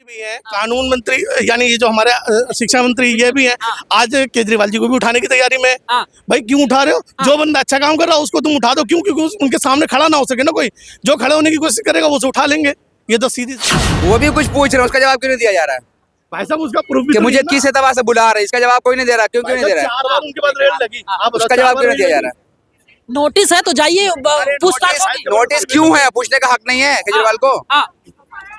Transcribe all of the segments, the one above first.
भी है, कानून मंत्री यानी ये जो हमारे शिक्षा मंत्री ये भी है। आज केजरीवाल जी को भी उठाने की तैयारी में है। भाई क्यों उठा रहे हो? जो बंदा अच्छा काम कर रहा है उसको तुम उठा दो। क्यों? क्योंकि उनके सामने खड़ा ना हो सके ना कोई, जो खड़े होने की कोशिश करेगा वो उठा लेंगे। ये तो सीधी। वो भी कुछ पूछ रहे हैं, उसका जवाब क्यों नहीं दिया जा रहा है? भाई साहब उसका प्रूफ कि मुझे किस एतबार से बुला रहे हैं, इसका जवाब कोई नहीं दे रहा। क्यों नहीं दे रहा है? 4 बार उनके बाद रेड लगी, उसका जवाब क्यों नहीं दिया जा रहा है? नोटिस है तो जाइए पूछताछ होगी। नोटिस क्यों है? पूछने का हक नहीं है केजरीवाल को?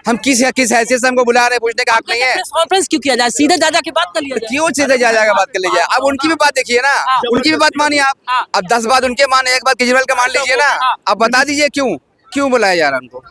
हम किस हैसियत से हमको बुला रहे हैं? पूछने का हक नहीं है। प्रेस कॉन्फ्रेंस क्यों किया जाए? सीधे जा की बात कर लिया जाए। क्यों सीधे जा जाएगा बात कर लीजिए? अब उनकी भी बात देखिए ना, उनकी भी बात मानिए आप। अब 10 बात उनके माने, एक बात केजरीवाल का मान लीजिए ना। अब बता दीजिए क्यों बुलाया जा रहा है उनको?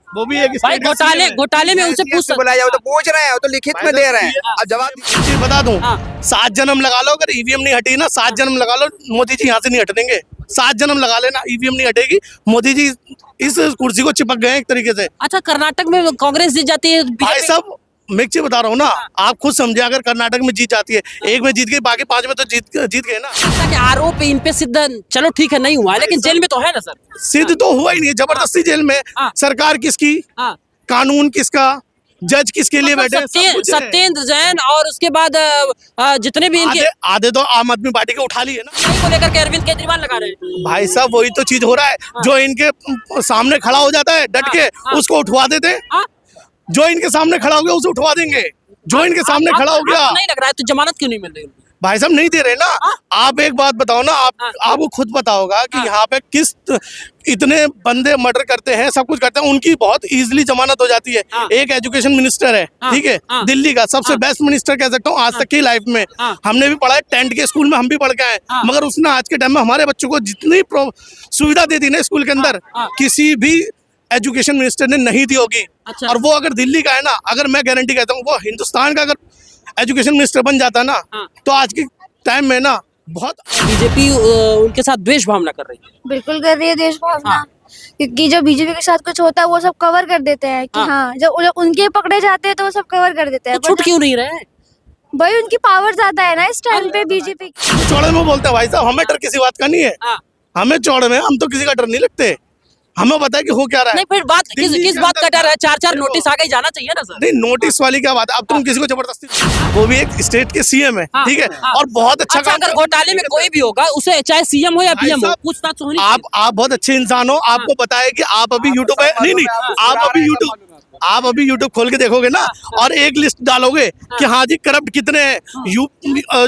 वो भी एक भाई घोटाले में उनसे पूछ बुलाया जाओ तो पूछ रहे हैं, वो तो लिखित में दे रहे हैं। अब जवाब चीज बता दूं, 7 जन्म लगा लो, अगर ईवीएम नहीं हटी ना, 7 जन्म लगा लो, मोदी जी यहाँ से नहीं हटेंगे। 7 जन्म लगा लेना, ईवीएम नहीं हटेगी। मोदी जी इस कुर्सी को चिपक गए एक तरीके से। अच्छा, कर्नाटक में कांग्रेस जीत जाती है, भाई साहब मैं चीज बता रहा हूँ ना, आप खुद समझे, अगर कर्नाटक में जीत जाती है, एक में जीत गई, बाकी 5 में तो जीत गए ना। आरोप इन पे सिद्ध, चलो ठीक है नहीं हुआ, लेकिन जेल में तो है ना सर। सिद्ध तो हुआ ही नहीं, जबरदस्ती जेल में। सरकार किसकी, कानून किसका, जज किसके लिए बैठे? सत्येंद्र जैन और उसके बाद जितने भी इनके आधे तो आम आदमी पार्टी के उठा लिए ना, को लेकर के अरविंद केजरीवाल लगा रहे हैं। भाई साहब वही तो चीज हो रहा है। जो इनके सामने खड़ा हो जाता है डट के, उसको उठवा देते। जो इनके सामने खड़ा हो गया उसे उठवा देंगे। जो इनके सामने खड़ा हो गया, नहीं लग रहा है तो जमानत क्यों नहीं मिल रही? भाई साहब नहीं दे रहे ना। आप एक बात बताओ ना, आपको खुद पता होगा कि यहाँ पे किस इतने बंदे मर्डर करते हैं, सब कुछ करते हैं, उनकी बहुत इजीली जमानत हो जाती है। एक एजुकेशन मिनिस्टर है, ठीक है, दिल्ली का सबसे बेस्ट मिनिस्टर कह सकता हूँ आज तक की लाइफ में। हमने भी पढ़ा है, टेंट के स्कूल में हम भी पढ़ के आए, मगर उसने आज के टाइम में हमारे बच्चों को जितनी सुविधा दे दी ना स्कूल के अंदर, किसी भी एजुकेशन मिनिस्टर ने नहीं दी होगी। अच्छा। और वो अगर दिल्ली का है ना, अगर मैं गारंटी कहता हूँ वो हिंदुस्तान का अगर एजुकेशन मिनिस्टर बन जाता ना, तो आज के टाइम में ना बहुत। बीजेपी उनके साथ द्वेष भावना कर रही है। बिल्कुल कर रही है देश भावना। क्योंकि जब बीजेपी के साथ कुछ होता है वो सब कवर कर देते हैं कि हाँ, जब उनके पकड़े जाते हैं तो वो सब कवर कर देते हैं। तो छूट क्यों नहीं रहे? भाई उनकी पावर ज्यादा है ना इस टाइम पे बीजेपी की। चौड़े में बोलते हैं भाई साहब, हमें डर किसी बात का नहीं है। हमें चौड़े में हम तो किसी का डर नहीं लगते। हमें पता है कि हो क्या रहा है। नहीं फिर बात किस बात का डर है? 4 नोटिस आगे जाना चाहिए ना सर। नहीं नोटिस वाली क्या बात है? अब तुम किसी को जबरदस्ती, वो भी एक स्टेट के सीएम है, ठीक है, और बहुत अच्छा काम। अगर घोटाले में कोई भी होगा, उसे चाहे सीएम हो या पीएम हो, पूछताछ तो होनी। आप बहुत अच्छे इंसान हो, आपको पता है कि आप अभी यूट्यूब है, नहीं आप अभी यूट्यूब खोल के देखोगे ना, और एक लिस्ट डालोगे कि हाँ जी करप्ट कितने हैं।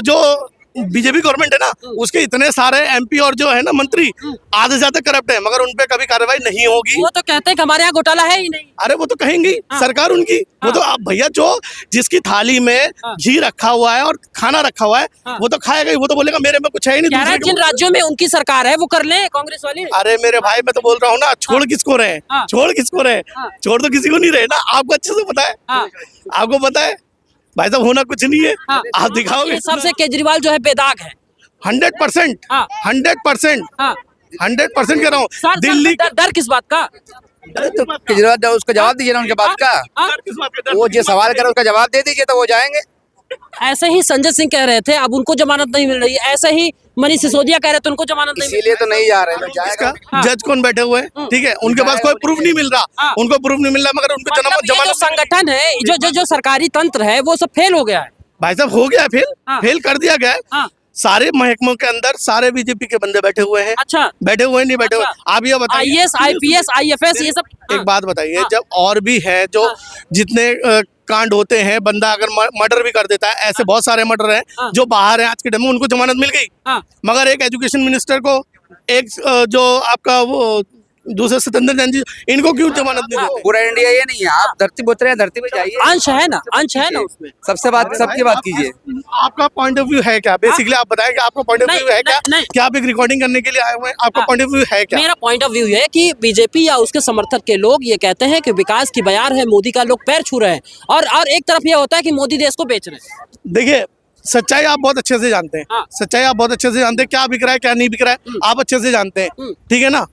जो बीजेपी गवर्नमेंट है ना, उसके इतने सारे एमपी और जो है ना मंत्री आधे ज्यादा करप्ट है, मगर उनपे कभी कार्रवाई नहीं होगी। वो तो कहते हैं कि हमारे यहाँ घोटाला है ही नहीं। अरे वो तो कहेंगी, सरकार उनकी। वो तो आप भैया जो जिसकी थाली में घी रखा हुआ है और खाना रखा हुआ है, वो तो खाएगा ही। वो तो बोलेगा मेरे में कुछ है ही नहीं। जिन राज्यों में उनकी सरकार है वो कर ले कांग्रेस वाली। अरे मेरे भाई मैं तो बोल रहा हूँ ना, छोड़ किसको रहे, छोड़ किसको रहे, छोड़ तो किसी को नहीं रहे ना। आपको अच्छे से पता है, आपको पता है भाई साहब होना कुछ नहीं है। आप दिखाओगे सबसे केजरीवाल जो है बेदाग है। 100% 100% कह रहा हूँ। दिल्ली डर किस बात का? तो केजरीवाल उसका जवाब दीजिए ना, उनके बात का। वो जो सवाल करे उसका जवाब दे दीजिए तो वो जाएंगे। ऐसे ही संजय सिंह कह रहे थे, अब उनको जमानत नहीं मिल रही। ऐसे ही मनीष सिसोदिया कह रहे थे, उनको जमानत नहीं। इसीलिए तो नहीं जा रहे हैं। जज कौन बैठे हुए हैं, ठीक है, उनके पास कोई प्रूफ नहीं मिल रहा, उनको प्रूफ नहीं मिल रहा, मगर उनको जमानत। संगठन है जो सरकारी तंत्र है वो सब फेल हो गया है। भाई साहब हो गया, फेल कर दिया गया है। सारे महकमों के अंदर सारे बीजेपी के बंदे बैठे हुए हैं। अच्छा, बैठे हुए नहीं बैठे हुए? आप ये बताइए, IAS IPS IFS ये सब। एक बात बताइए, जब और भी है जो जितने कांड होते हैं, बंदा अगर मर्डर भी कर देता है, ऐसे बहुत सारे मर्डर हैं जो बाहर हैं आज के टाइम में, उनको जमानत मिल गई। मगर एक एजुकेशन मिनिस्टर को, एक जो आपका वो दूसरे सत्येंद्र जैन जी, इनको क्यों जमानत नहीं देते? पूरा इंडिया ये नहीं है। आप धरती बोतरे हैं, धरती पे जाइए। अंश है ना उसमें। सबकी बात कीजिए। आपका पॉइंट ऑफ व्यू है क्या? बेसिकली आप बताएं कि आपका पॉइंट ऑफ व्यू है क्या? क्या आप एक रिकॉर्डिंग करने के लिए आए हुए हैं? आपका पॉइंट ऑफ व्यू है क्या? मेरा पॉइंट ऑफ व्यू है कि बीजेपी या उसके समर्थक के लोग ये कहते हैं कि विकास की बयार है, मोदी का लोग पैर छू रहे हैं, और एक तरफ ये होता है कि मोदी देश को बेच रहे हैं। देखिए सच्चाई आप बहुत अच्छे से जानते हैं, सच्चाई आप बहुत अच्छे से जानते हैं, क्या बिक रहा है क्या नहीं बिक रहा है, आप अच्छे से जानते हैं, ठीक है ना।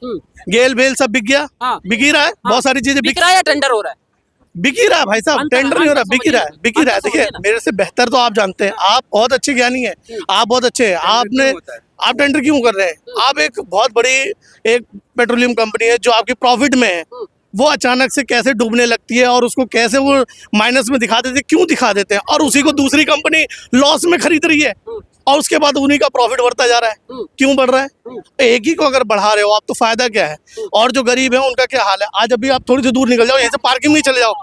गेल बेल सब बिक गया, बिक ही रहा है, बहुत सारी चीजें बिक रहा है या टेंडर हो रहा है? बिक ही रहा है भाई साहब, टेंडर नहीं हो रहा, बिक ही रहा है, बिक ही रहा है। देखिए मेरे से बेहतर तो आप जानते हैं, आप बहुत अच्छे ज्ञानी हैं, आप बहुत अच्छे हैं। आप टेंडर क्यों कर रहे हैं? आप एक बहुत बड़ी एक पेट्रोलियम कंपनी है जो आपकी प्रॉफिट में है, वो अचानक से कैसे डूबने लगती है और उसको कैसे वो माइनस में दिखा देते हैं, क्यों दिखा देते हैं, और उसी को दूसरी कंपनी लॉस में खरीद रही है और उसके बाद उन्हीं का प्रॉफिट बढ़ता जा रहा है। क्यों बढ़ रहा है? एक ही को अगर बढ़ा रहे हो आप तो फायदा क्या है? और जो गरीब है उनका क्या हाल है? आज अभी आप थोड़ी सी दूर निकल जाओ, यहीं से पार्किंग में चले जाओ,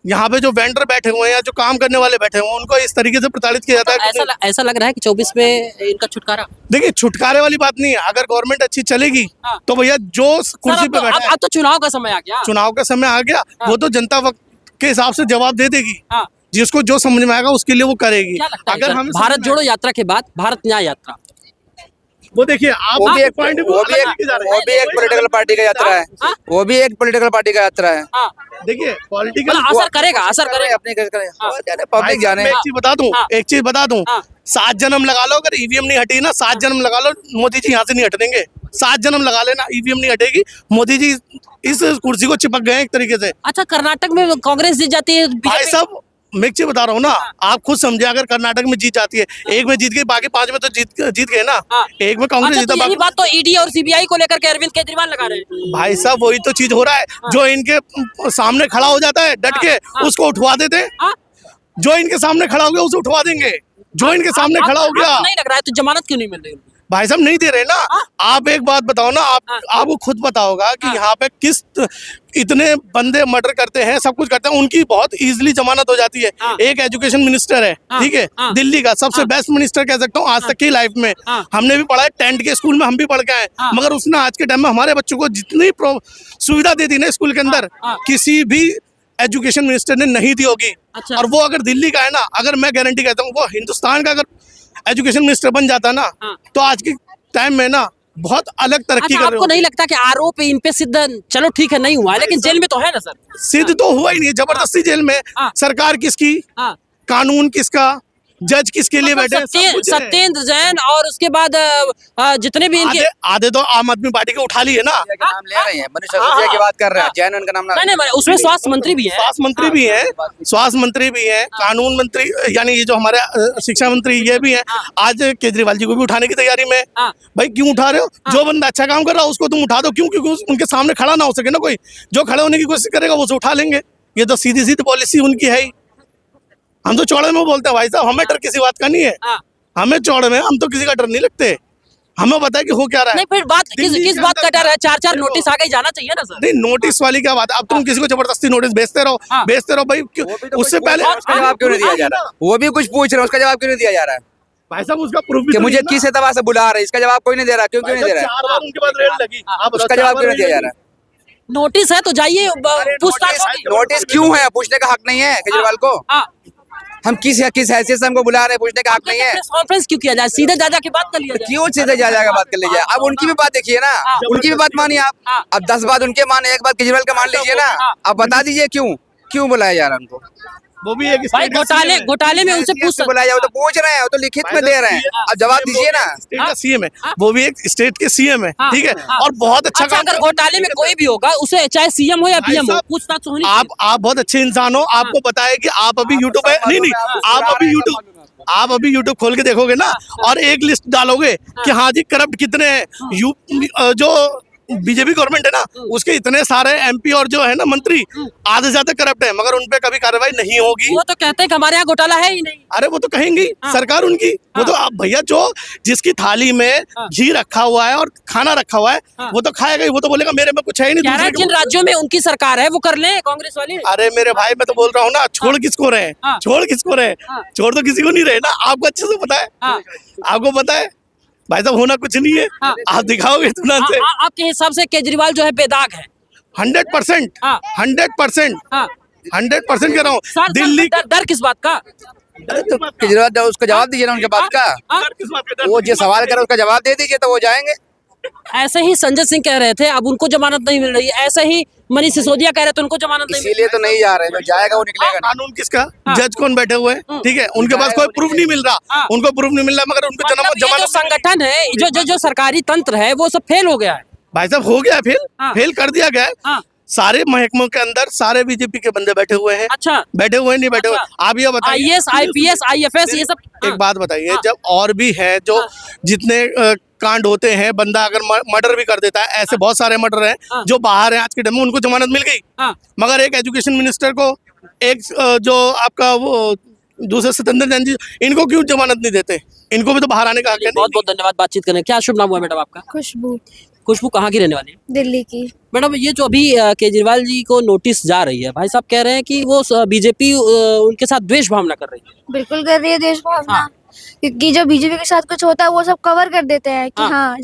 यहाँ पे जो वेंडर बैठे हुए हैं या जो काम करने वाले बैठे हुए हैं उनको इस तरीके से प्रताड़ित किया जाता है। ऐसा लग रहा है कि 24 में इनका छुटकारा। देखिए, छुटकारे वाली बात नहीं है। अगर गवर्नमेंट अच्छी चलेगी तो भैया जो कुर्सी पे बैठा है, अब तो चुनाव का समय आ गया। चुनाव का समय आ गया, वो तो जनता वक्त के हिसाब से जवाब दे देगी। जिसको जो समझ में आएगा उसके लिए वो करेगी। क्या लगता है अगर सर, हम भारत जोड़ो यात्रा के बाद भारत न्याय यात्रा, वो देखिए आप वो भी एक पॉलिटिकल पार्टी का यात्रा है, वो भी एक पॉलिटिकल पार्टी का यात्रा है। देखिए पॉलिटिकल असर करेगा, असर करेगा। अपने पब्लिक जाने। मैं एक चीज बता दूं, 7 जन्म लगा लो, अगर ईवीएम नहीं हटी ना, 7 जन्म लगा लो, मोदी जी यहाँ से नहीं हटेंगे। 7 जन्म लगा लेना, ईवीएम नहीं हटेगी। मोदी जी इस कुर्सी को चिपक गए एक तरीके से। अच्छा, कर्नाटक में कांग्रेस जीत जाती है, भाई साहब मैं एक चीज बता रहा हूँ ना, आप खुद समझे, अगर कर्नाटक में जीत जाती है, एक में जीत गई, बाकी 5 में तो जीत गए ना। एक में कांग्रेस अच्छा, जीता, तो यही बात तो ईडी और सीबीआई को लेकर के अरविंद केजरीवाल लगा रहे हैं। भाई साहब वही तो चीज हो रहा है। जो इनके सामने खड़ा हो जाता है डट के, उसको उठवा देते हैं। जो इनके सामने खड़ा हो गया उसे उठवा देंगे। जो इनके सामने खड़ा हो गया, नहीं लग रहा है तो जमानत क्यों नहीं मिल रही? भाई साहब नहीं दे रहे ना। आप एक बात बताओ ना, आपको खुद पता होगा कि यहाँ पे किस इतने बंदे मर्डर करते हैं, सब कुछ करते हैं, उनकी बहुत इजीली जमानत हो जाती है। एक एजुकेशन मिनिस्टर है, ठीक है, दिल्ली का सबसे बेस्ट मिनिस्टर कह सकता हूँ आज तक की लाइफ में। हमने भी पढ़ा है, 10th के स्कूल में हम भी पढ़ के आए, मगर उसने आज के टाइम में हमारे बच्चों को जितनी सुविधा दे दी ना स्कूल के अंदर, किसी भी एजुकेशन मिनिस्टर ने नहीं दी होगी। अच्छा। और वो अगर दिल्ली का है ना, अगर मैं गारंटी कहता हूँ वो हिंदुस्तान का अगर एजुकेशन मिनिस्टर बन जाता ना, तो आज के टाइम में ना बहुत अलग तरक्की कर रहे आपको नहीं लगता कि आरोप इन पे सिद्ध, चलो ठीक है नहीं हुआ है, लेकिन जेल में तो है ना सर? सिद्ध तो हुआ ही नहीं है, जबरदस्ती जेल में। सरकार किसकी, कानून किसका, जज किसके लिए बैठे हैं? सत्येंद्र जैन और उसके बाद जितने भी इनके आधे तो आम आदमी पार्टी के उठा लिए ना। नाम ले रहे हैं, मनीष सिसोदिया की बात कर रहे हैं, जैन उनका नाम नहीं, उसमें स्वास्थ्य मंत्री भी है, स्वास्थ्य मंत्री भी है, स्वास्थ्य मंत्री भी है, कानून मंत्री यानी ये जो हमारे शिक्षा मंत्री ये भी है। आज केजरीवाल जी को भी उठाने की तैयारी में। भाई क्यों उठा रहे हो? जो बंदा अच्छा काम कर रहा है उसको तुम उठा दो, क्यों? क्योंकि उनके सामने खड़ा ना हो सके ना कोई। जो खड़े होने की कोशिश करेगा वो उठा लेंगे। ये तो सीधी सीधी पॉलिसी उनकी है ही। हम तो चौड़े में बोलते हैं भाई साहब, हमें डर किसी बात का नहीं है। हमें चौड़े में, हम तो किसी का डर नहीं लगते। हमें पता है कि हो क्या रहा है। नहीं, फिर बात किस बात का डर है? 4 नोटिस आगे जाना चाहिए ना सर? नहीं, नोटिस वाली क्या बात है? अब तुम किसी को जबरदस्ती नोटिस भेजते रहो भाई। उससे पहले उसका जवाब क्यों नहीं दिया जा रहा? वो भी कुछ पूछ रहे हैं, उसका जवाब क्यों नहीं दिया जा रहा है? भाई साहब उसका प्रूफ कि मुझे किस एतबार से बुला रहे हैं, इसका जवाब कोई नहीं दे रहा। क्यों नहीं दे रहा है? 4 बार उनके बाद रेड लगी, उसका जवाब क्यों नहीं दिया जा रहा है? नोटिस है तो जाइए, पूछताछ होगी। नोटिस क्यों है? पूछने का हक नहीं है केजरीवाल को? हम किस हैसियत से हमको बुला रहे हैं, पूछने का हक नहीं है? कॉन्फ्रेंस क्यों किया जाए? सीधे जा की बात कर लिया जाए। क्यों सीधे जा बात कर लीजिए? अब उनकी भी बात देखिए ना, उनकी भी बात मानिए आप। अब 10 बात उनके माने, एक बात केजरीवाल का मान लीजिए ना। अब बता दीजिए क्यों बुलाया जा रहा है उनको? वो भी एक भाई घोटाले में उनसे पूछ बुलाया जाओ तो पूछ रहे हैं, वो तो लिखित में दे रहे हैं। अब जवाब दीजिए ना। स्टेट का सीएम है, वो भी एक स्टेट के सीएम है, ठीक है, और बहुत अच्छा काम। अगर घोटाले में कोई भी होगा, उसे चाहे सीएम हो या पीएम हो, पूछताछ होनी चाहिए। आप बहुत अच्छे इंसान हो, आपको पता है कि आप अभी यूट्यूब पे नहीं, आप अभी यूट्यूब खोल के देखोगे ना, और एक लिस्ट डालोगे कि हाँ जी करप्ट कितने हैं। जो बीजेपी गवर्नमेंट है ना, उसके इतने सारे एमपी और जो है ना मंत्री आधे से ज्यादा करप्ट है, मगर उनपे कभी कार्रवाई नहीं होगी। वो तो कहते हैं कि हमारे यहाँ घोटाला है ही नहीं। अरे वो तो कहेंगी सरकार उनकी। वो तो आप भैया जो जिसकी थाली में घी रखा हुआ है और खाना रखा हुआ है, वो तो खाएगा ही। वो तो बोलेगा मेरे में कुछ है ही नहीं। जिन राज्यों में उनकी सरकार है वो कर ले कांग्रेस वाली। अरे मेरे भाई, मैं तो बोल रहा हूँ ना, छोड़ किसको रहे, छोड़ किसको रहे, छोड़ तो किसी को नहीं रहे ना। आपको अच्छे से पता है, आपको पता है भाई साहब, होना कुछ नहीं है। आप दिखाओगे इत्मीनान से। आपके हिसाब से केजरीवाल जो है बेदाग है? 100% 100% कह रहा हूँ। दिल्ली डर किस बात का? तो केजरीवाल उसका जवाब दीजिए ना, उनके बात का। वो जो सवाल करे उसका जवाब दे दीजिए तो वो जाएंगे। ऐसे ही संजय सिंह कह रहे थे, अब उनको जमानत नहीं मिल रही है। ऐसे ही मनीष सिसोदिया कह रहे थे, उनको जमानत नहीं। इसीलिए तो नहीं जा रहे, जो जाएगा वो निकलेगा। कानून किसका? जज कौन बैठे हुए हैं, ठीक है, उनके पास कोई प्रूफ नहीं मिल रहा, उनको प्रूफ नहीं मिल रहा, मगर उनको जमानत। संगठन है जो सरकारी तंत्र है वो सब फेल हो गया है भाई साहब। हो गया फेल कर दिया गया है। सारे महकमों के अंदर सारे बीजेपी के बंदे बैठे हुए हैं। अच्छा, बैठे हुए नहीं बैठे हुए? आप ये बताइए, IAS, IPS, IFS ये सब। एक बात बताइए, जब और भी है जो जितने कांड होते हैं, बंदा अगर मर्डर भी कर देता है, ऐसे बहुत सारे मर्डर हाँ। हैं जो बाहर हैं आज के टाइम में, उनको जमानत मिल गई। हाँ मगर एक एजुकेशन मिनिस्टर को, एक जो आपका वो दूसरे सत्येंद्र जैन जी, इनको क्यों जमानत नहीं देते? इनको भी तो बाहर आने का हक है। बहुत बहुत धन्यवाद बातचीत करने। क्या शुभ नाम हुआ मैडम आपका? खुशबू, खुशबू कहाँ की रहने वाली है? दिल्ली की। मैडम ये जो अभी केजरीवाल जी को नोटिस जा रही है, भाई साहब कह रहे हैं कि वो बीजेपी उनके साथ द्वेष भावना कर रही है। बिल्कुल कर रही है देश भावना, हाँ। क्योंकि जब बीजेपी के साथ कुछ होता है वो सब कवर कर देते हैं कि हाँ। हाँ